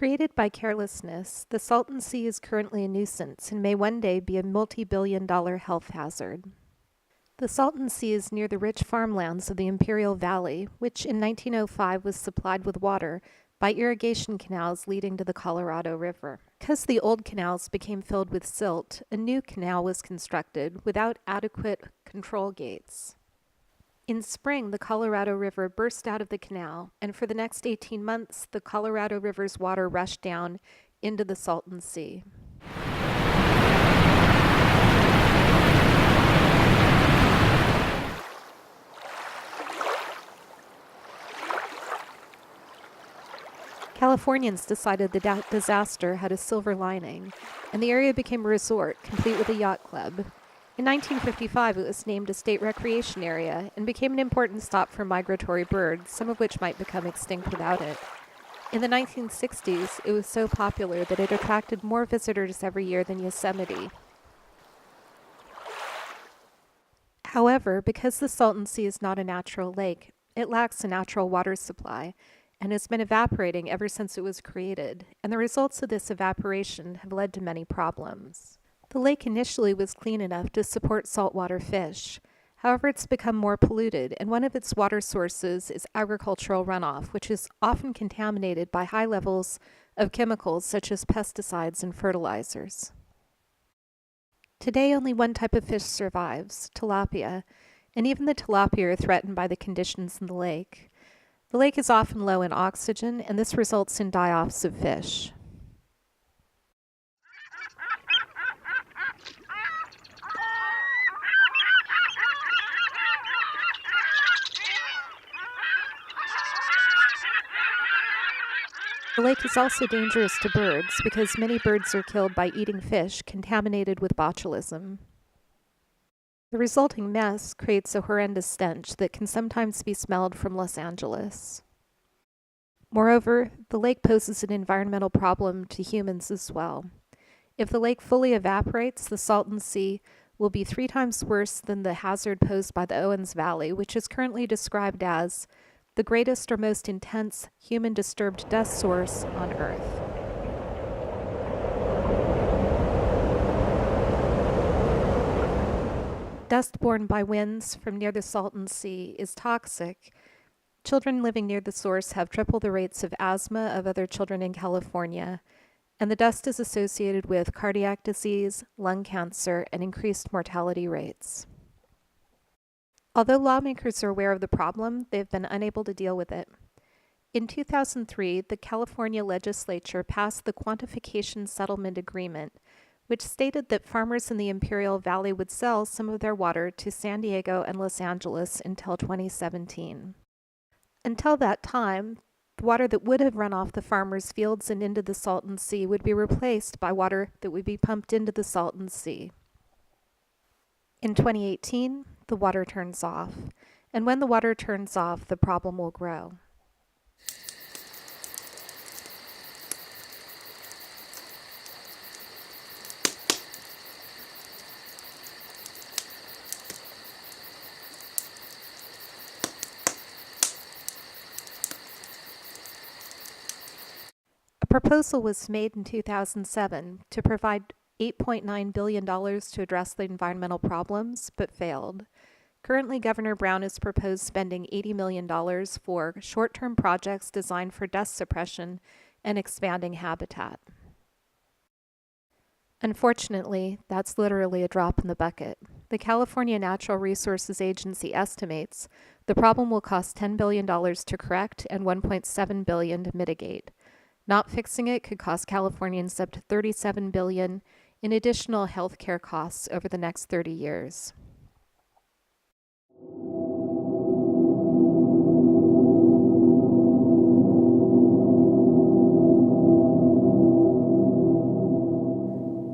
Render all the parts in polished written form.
Created by carelessness, the Salton Sea is currently a nuisance and may one day be a multi-billion-dollar health hazard. The Salton Sea is near the rich farmlands of the Imperial Valley, which in 1905 was supplied with water by irrigation canals leading to the Colorado River. Because the old canals became filled with silt, a new canal was constructed without adequate control gates. In spring, the Colorado River burst out of the canal, and for the next 18 months, the Colorado River's water rushed down into the Salton Sea. Californians decided the disaster had a silver lining, and the area became a resort, complete with a yacht club. In 1955, it was named a state recreation area and became an important stop for migratory birds, some of which might become extinct without it. In the 1960s, it was so popular that it attracted more visitors every year than Yosemite. However, because the Salton Sea is not a natural lake, it lacks a natural water supply and has been evaporating ever since it was created, and the results of this evaporation have led to many problems. The lake initially was clean enough to support saltwater fish. However, it's become more polluted, and one of its water sources is agricultural runoff, which is often contaminated by high levels of chemicals such as pesticides and fertilizers. Today, only one type of fish survives, tilapia, and even the tilapia are threatened by the conditions in the lake. The lake is often low in oxygen, and this results in die-offs of fish. The lake is also dangerous to birds because many birds are killed by eating fish contaminated with botulism. The resulting mess creates a horrendous stench that can sometimes be smelled from Los Angeles. Moreover, the lake poses an environmental problem to humans as well. If the lake fully evaporates, the Salton Sea will be 3 times worse than the hazard posed by the Owens Valley, which is currently described as the greatest or most intense human-disturbed dust source on Earth. Dust borne by winds from near the Salton Sea is toxic. Children living near the source have triple the rates of asthma of other children in California, and the dust is associated with cardiac disease, lung cancer, and increased mortality rates. Although lawmakers are aware of the problem, they have been unable to deal with it. In 2003, the California legislature passed the Quantification Settlement Agreement, which stated that farmers in the Imperial Valley would sell some of their water to San Diego and Los Angeles until 2017. Until that time, the water that would have run off the farmers' fields and into the Salton Sea would be replaced by water that would be pumped into the Salton Sea. In 2018, the water turns off, and when the water turns off, the problem will grow. A proposal was made in 2007 to provide $8.9 billion to address the environmental problems, but failed. Currently, Governor Brown has proposed spending $80 million for short-term projects designed for dust suppression and expanding habitat. Unfortunately, that's literally a drop in the bucket. The California Natural Resources Agency estimates the problem will cost $10 billion to correct and $1.7 billion to mitigate. Not fixing it could cost Californians up to $37 billion in additional health care costs over the next 30 years.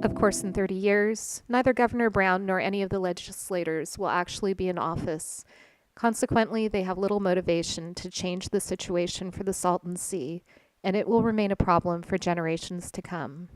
Of course, in 30 years, neither Governor Brown nor any of the legislators will actually be in office. Consequently, they have little motivation to change the situation for the Salton Sea, and it will remain a problem for generations to come.